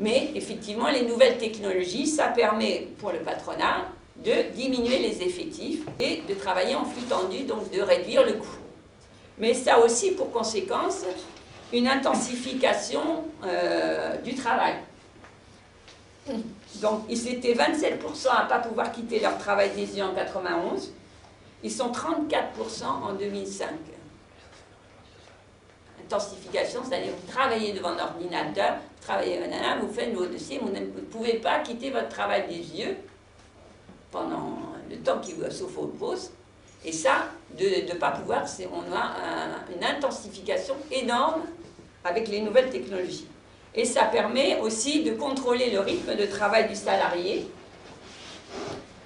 Mais effectivement, les nouvelles technologies, ça permet pour le patronat de diminuer les effectifs et de travailler en flux tendu, donc de réduire le coût. Mais ça a aussi pour conséquence une intensification du travail. Donc, ils étaient 27% à ne pas pouvoir quitter leur travail des yeux en 91. Ils sont 34% en 2005. Intensification, c'est-à-dire vous travaillez devant un ordinateur, vous travaillez, vous faites vos dossiers, vous ne pouvez pas quitter votre travail des yeux pendant le temps qui vous sauf aux pauses. Et ça, de ne pas pouvoir, on a une intensification énorme avec les nouvelles technologies. Et ça permet aussi de contrôler le rythme de travail du salarié,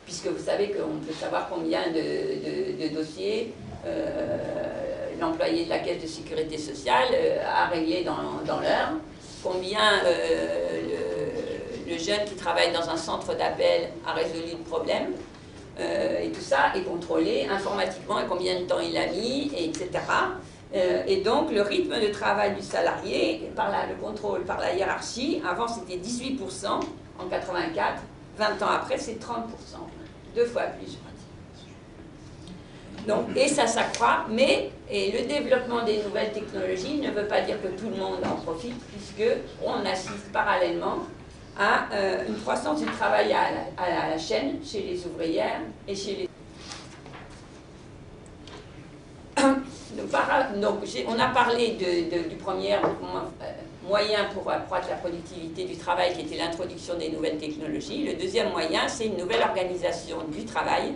puisque vous savez qu'on peut savoir combien de dossiers l'employé de la Caisse de Sécurité Sociale a réglé dans l'heure, combien le jeune qui travaille dans un centre d'appel a résolu le problème, et tout ça est contrôlé informatiquement, et combien de temps il a mis, etc. Et donc le rythme de travail du salarié, par le contrôle, par la hiérarchie, avant c'était 18% en 84, 20 ans après c'est 30%, 2 fois plus. Donc, et ça s'accroît, mais le développement des nouvelles technologies ne veut pas dire que tout le monde en profite, puisqu'on assiste parallèlement à une croissance du travail à la chaîne chez les ouvrières et chez les... Donc, on a parlé du premier moyen pour accroître la productivité du travail, qui était l'introduction des nouvelles technologies. Le deuxième moyen, c'est une nouvelle organisation du travail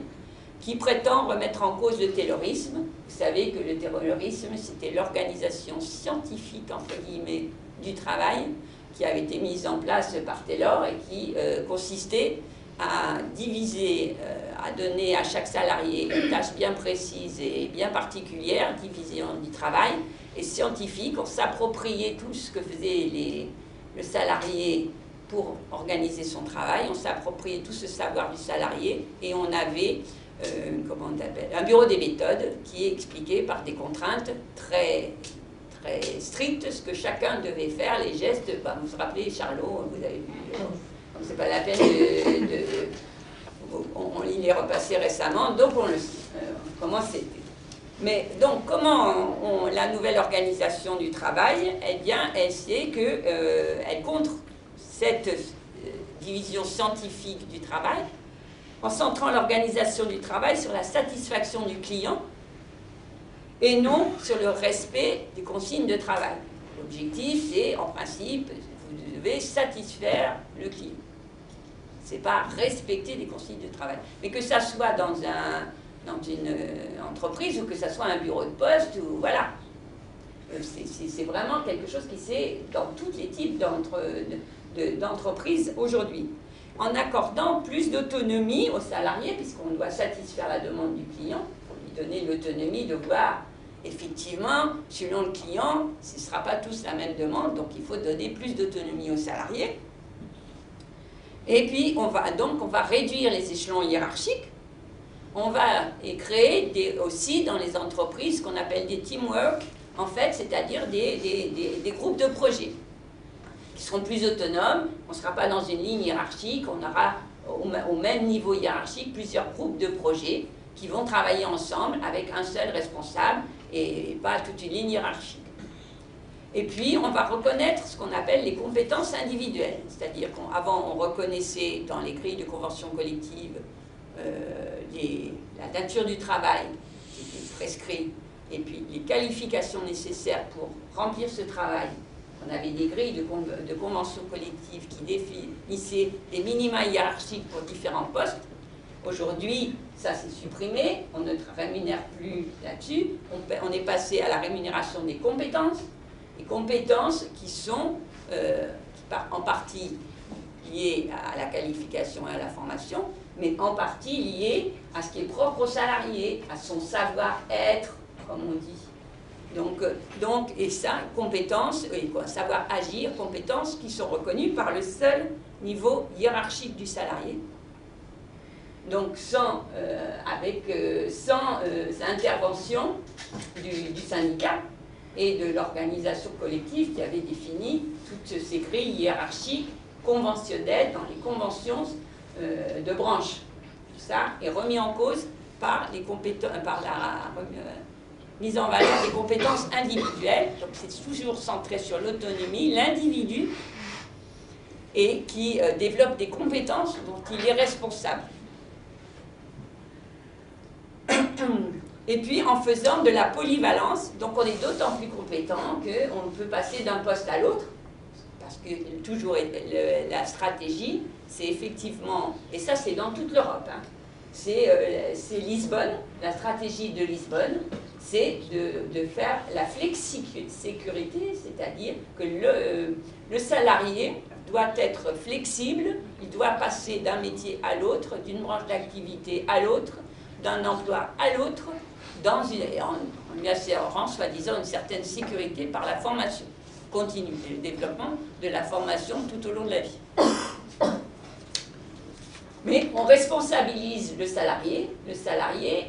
qui prétend remettre en cause le taylorisme. Vous savez que le taylorisme, c'était l'organisation scientifique, entre guillemets, du travail, qui avait été mise en place par Taylor et qui consistait à diviser, à donner à chaque salarié une tâche bien précise et bien particulière, division du travail, et scientifique. On s'appropriait tout ce que faisait le salarié pour organiser son travail, on s'appropriait tout ce savoir du salarié, et on avait comment on appelle, un bureau des méthodes qui expliquait par des contraintes très strictes ce que chacun devait faire, les gestes. Bah, vous vous rappelez, Charlot, vous avez vu, c'est pas la peine on l'y est repassé récemment, donc on le sait, comment c'était. Mais donc, comment la nouvelle organisation du travail, eh bien, elle sait qu'elle contre cette division scientifique du travail, en centrant l'organisation du travail sur la satisfaction du client et non sur le respect des consignes de travail. L'objectif, c'est, en principe, vous devez satisfaire le client. Ce n'est pas respecter des consignes de travail. Mais que ça soit dans une entreprise ou que ça soit un bureau de poste, ou voilà. C'est vraiment quelque chose qui s'est dans tous les types d'entreprises aujourd'hui. En accordant plus d'autonomie aux salariés, puisqu'on doit satisfaire la demande du client, pour lui donner l'autonomie de voir, effectivement, selon le client, ce ne sera pas tous la même demande, donc il faut donner plus d'autonomie aux salariés. Et puis, on va réduire les échelons hiérarchiques, on va créer aussi dans les entreprises ce qu'on appelle des teamwork, en fait, c'est-à-dire des groupes de projets, qui seront plus autonomes, on ne sera pas dans une ligne hiérarchique, on aura au même niveau hiérarchique plusieurs groupes de projets qui vont travailler ensemble avec un seul responsable et pas toute une ligne hiérarchique. Et puis on va reconnaître ce qu'on appelle les compétences individuelles, c'est-à-dire qu'avant on reconnaissait dans les grilles de convention collective la nature du travail qui était prescrit et puis les qualifications nécessaires pour remplir ce travail. On avait des grilles de convention collective qui définissaient des minima hiérarchiques pour différents postes. Aujourd'hui, ça s'est supprimé, on ne rémunère plus là-dessus, on est passé à la rémunération des compétences qui sont en partie liées à la qualification et à la formation, mais en partie liées à ce qui est propre au salarié, à son savoir-être, comme on dit. Donc, et ça, compétences, savoir agir, compétences qui sont reconnues par le seul niveau hiérarchique du salarié. Donc sans intervention du syndicat et de l'organisation collective qui avait défini toutes ces grilles hiérarchiques conventionnels, dans les conventions de branche. Tout ça est remis en cause par, par la mise en valeur des compétences individuelles. Donc c'est toujours centré sur l'autonomie, l'individu, et qui développe des compétences dont il est responsable. Et puis en faisant de la polyvalence, donc on est d'autant plus compétent qu'on peut passer d'un poste à l'autre, parce que toujours la stratégie, c'est effectivement, et ça c'est dans toute l'Europe, hein, c'est Lisbonne, la stratégie de Lisbonne, c'est de faire la flexi-sécurité, c'est-à-dire que le salarié doit être flexible, il doit passer d'un métier à l'autre, d'une branche d'activité à l'autre, d'un emploi à l'autre, en lui assurant, soi-disant, une certaine sécurité par la formation continue et le développement de la formation tout au long de la vie. Mais on responsabilise le salarié,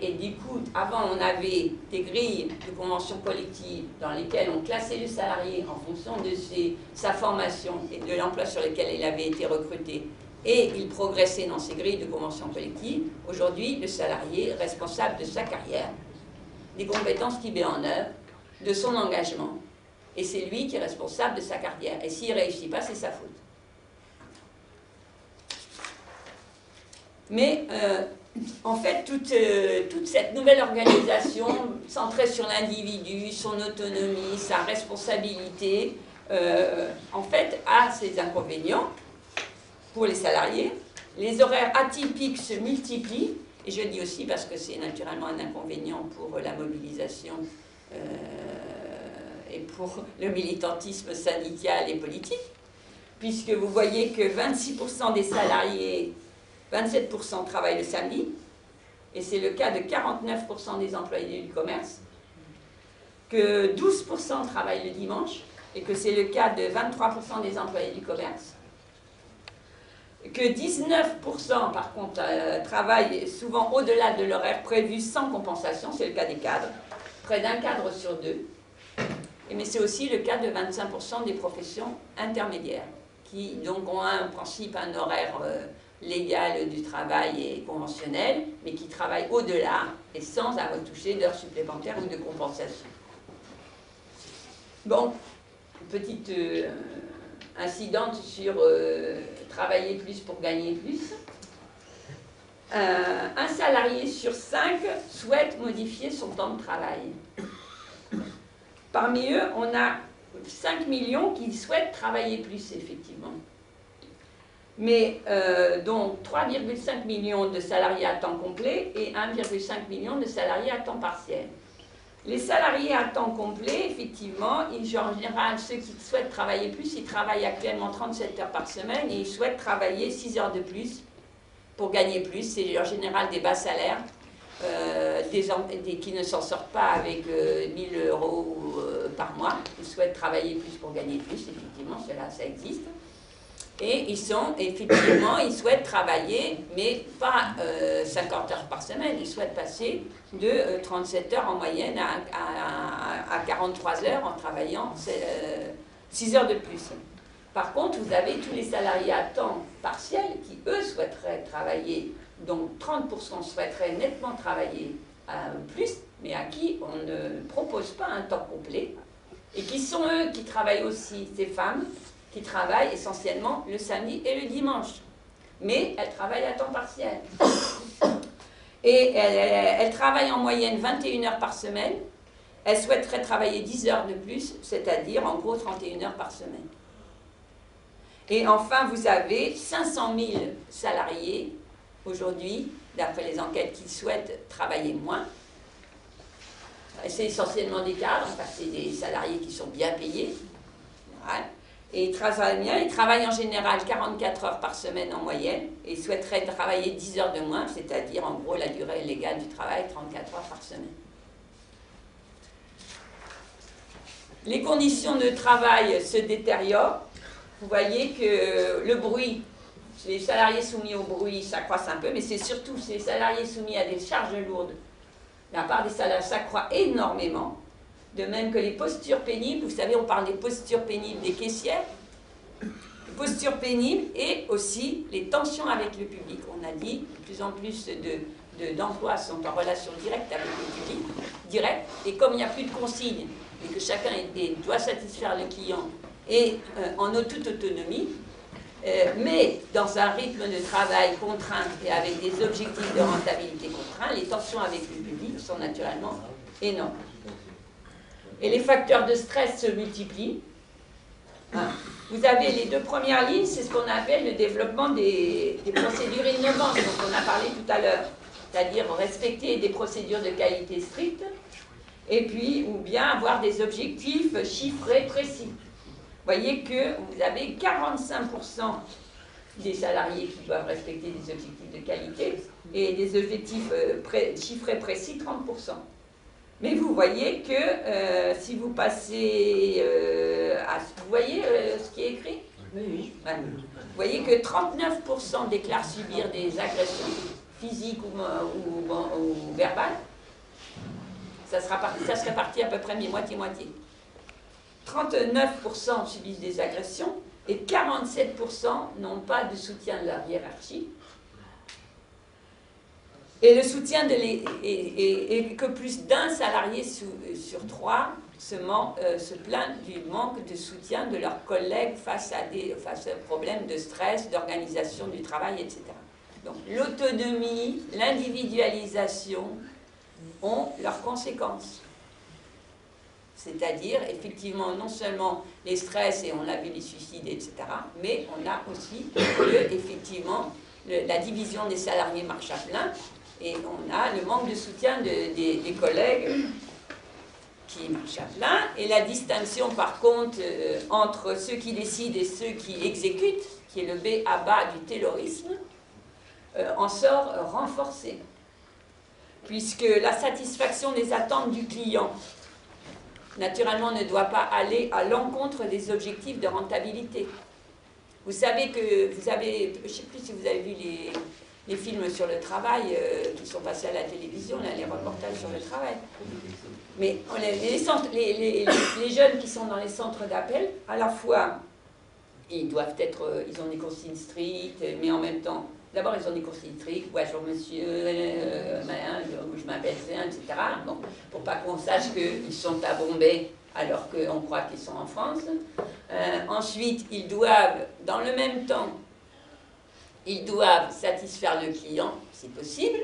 et du coup, avant on avait des grilles de conventions collectives dans lesquelles on classait le salarié en fonction de sa formation et de l'emploi sur lequel il avait été recruté, et il progressait dans ces grilles de conventions collectives. Aujourd'hui, le salarié est responsable de sa carrière, des compétences qu'il met en œuvre, de son engagement, et c'est lui qui est responsable de sa carrière. Et s'il ne réussit pas, c'est sa faute. Mais en fait, toute cette nouvelle organisation centrée sur l'individu, son autonomie, sa responsabilité, en fait, a ses inconvénients pour les salariés. Les horaires atypiques se multiplient, et je le dis aussi parce que c'est naturellement un inconvénient pour la mobilisation et pour le militantisme syndical et politique, puisque vous voyez que 26% des salariés, 27% travaillent le samedi, et c'est le cas de 49% des employés du commerce, que 12% travaillent le dimanche, et que c'est le cas de 23% des employés du commerce, que 19% par contre travaillent souvent au-delà de l'horaire prévu sans compensation, c'est le cas des cadres, près d'un cadre sur deux, mais c'est aussi le cas de 25% des professions intermédiaires, qui donc ont un principe, un horaire légal du travail et conventionnel, mais qui travaillent au-delà et sans avoir touché d'heures supplémentaires ou de compensation. Bon, petite incidente sur travailler plus pour gagner plus. Un salarié sur 5 souhaite modifier son temps de travail. Parmi eux, on a 5 millions qui souhaitent travailler plus, effectivement. Mais donc 3,5 millions de salariés à temps complet et 1,5 million de salariés à temps partiel. Les salariés à temps complet, effectivement, en général, ceux qui souhaitent travailler plus, ils travaillent actuellement 37 heures par semaine et ils souhaitent travailler 6 heures de plus pour gagner plus. C'est en général des bas salaires, qui ne s'en sortent pas avec 1000 € par mois. Ils souhaitent travailler plus pour gagner plus, effectivement, cela, ça existe. Et ils souhaitent travailler, mais pas 50 heures par semaine, ils souhaitent passer de 37 heures en moyenne à 43 heures en travaillant 6 heures de plus. Par contre, vous avez tous les salariés à temps partiel qui, eux, souhaiteraient travailler, donc 30% souhaiteraient nettement travailler plus, mais à qui on ne propose pas un temps complet, et qui sont eux qui travaillent aussi, ces femmes, qui travaillent essentiellement le samedi et le dimanche. Mais elles travaillent à temps partiel. Et elles travaillent en moyenne 21 heures par semaine. Elles souhaiteraient travailler 10 heures de plus, c'est-à-dire en gros 31 heures par semaine. Et enfin, vous avez 500 000 salariés aujourd'hui, d'après les enquêtes, qui souhaitent travailler moins. C'est essentiellement des cadres, enfin, c'est des salariés qui sont bien payés. Ouais. Et ils travaillent en général 44 heures par semaine en moyenne et souhaiteraient travailler 10 heures de moins, c'est-à-dire en gros la durée légale du travail, 34 heures par semaine. Les conditions de travail se détériorent. Vous voyez que le bruit, les salariés soumis au bruit s'accroissent un peu, mais c'est surtout les salariés soumis à des charges lourdes. La part des salariés s'accroît énormément. De même que les postures pénibles, vous savez, on parle des postures pénibles des caissières. Les posture pénible et aussi les tensions avec le public. On a dit de plus en plus d'emplois sont en relation directe avec le public, direct, et comme il n'y a plus de consignes et que chacun doit satisfaire le client et en toute autonomie, mais dans un rythme de travail contraint et avec des objectifs de rentabilité contraints, les tensions avec le public sont naturellement énormes. Et les facteurs de stress se multiplient. Vous avez les 2 premières lignes, c'est ce qu'on appelle le développement des procédures innovantes dont on a parlé tout à l'heure, c'est-à-dire respecter des procédures de qualité strictes, et puis, ou bien avoir des objectifs chiffrés précis. Vous voyez que vous avez 45% des salariés qui doivent respecter des objectifs de qualité et des objectifs chiffrés précis, 30%. Mais vous voyez que si vous passez vous voyez ce qui est écrit? Oui. Ouais. Vous voyez que 39% déclarent subir des agressions physiques ou verbales. Ça se répartit à peu près moitié-moitié. 39% subissent des agressions et 47% n'ont pas de soutien de leur hiérarchie. Et le soutien et que plus d'un salarié sur 3 se plaint du manque de soutien de leurs collègues face à problèmes de stress, d'organisation du travail, etc. Donc l'autonomie, l'individualisation ont leurs conséquences. C'est-à-dire, effectivement, non seulement les stress, et on l'a vu, les suicides, etc., mais on a aussi, effectivement, la division des salariés marche à plein, et on a le manque de soutien des collègues qui marchent à plein, et la distinction, par contre, entre ceux qui décident et ceux qui exécutent, qui est le B à bas du taylorisme, en sort renforcée. Puisque la satisfaction des attentes du client, naturellement, ne doit pas aller à l'encontre des objectifs de rentabilité. Vous savez que je ne sais plus si vous avez vu les films sur le travail qui sont passés à la télévision, là, les reportages sur le travail. Mais les jeunes qui sont dans les centres d'appel, à la fois, ils ont des consignes strictes, mais en même temps, d'abord, ils ont des consignes strictes, bonjour monsieur, je m'appelle Zéan, etc. Bon, pour pas qu'on sache qu'ils sont à Bombay alors qu'on croit qu'ils sont en France. Ensuite, ils doivent, dans le même temps, ils doivent satisfaire le client, si possible.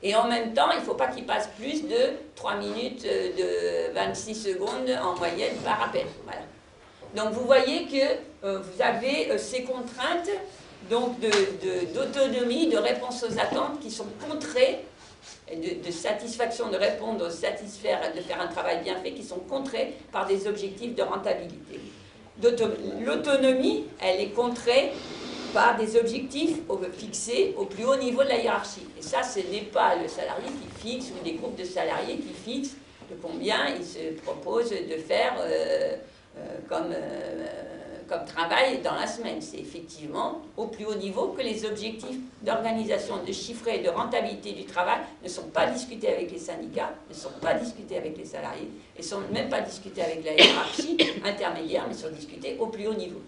Et en même temps, il ne faut pas qu'ils passent plus de 3 minutes de 26 secondes en moyenne par appel. Voilà. Donc vous voyez que vous avez ces contraintes d'autonomie, de réponse aux attentes qui sont contrées, de satisfaction, de répondre, de satisfaire, de faire un travail bien fait, qui sont contrées par des objectifs de rentabilité. L'autonomie, elle est contrée par des objectifs fixés au plus haut niveau de la hiérarchie. Et ça, ce n'est pas le salarié qui fixe, ou des groupes de salariés qui fixent de combien ils se proposent de faire comme travail dans la semaine. C'est effectivement au plus haut niveau que les objectifs d'organisation, de chiffret et de rentabilité du travail ne sont pas discutés avec les syndicats, ne sont pas discutés avec les salariés, et ne sont même pas discutés avec la hiérarchie intermédiaire, mais sont discutés au plus haut niveau.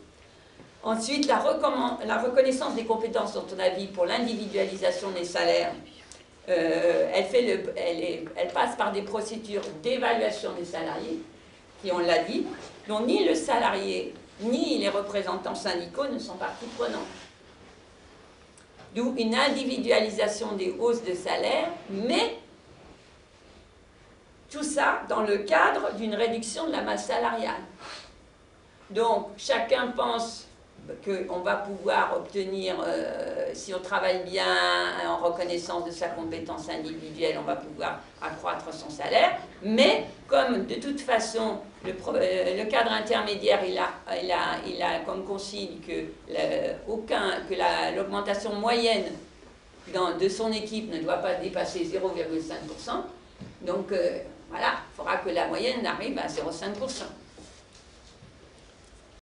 Ensuite, la reconnaissance des compétences dont on a vu pour l'individualisation des salaires, elle passe par des procédures d'évaluation des salariés, qui, on l'a dit, dont ni le salarié ni les représentants syndicaux ne sont partie prenante. D'où une individualisation des hausses de salaire, mais tout ça dans le cadre d'une réduction de la masse salariale. Donc, chacun pense qu'on va pouvoir obtenir, si on travaille bien, en reconnaissance de sa compétence individuelle, on va pouvoir accroître son salaire, mais comme de toute façon, le cadre intermédiaire, il a comme consigne que l'augmentation moyenne de son équipe ne doit pas dépasser 0,5%, donc voilà, il faudra que la moyenne arrive à 0,5%.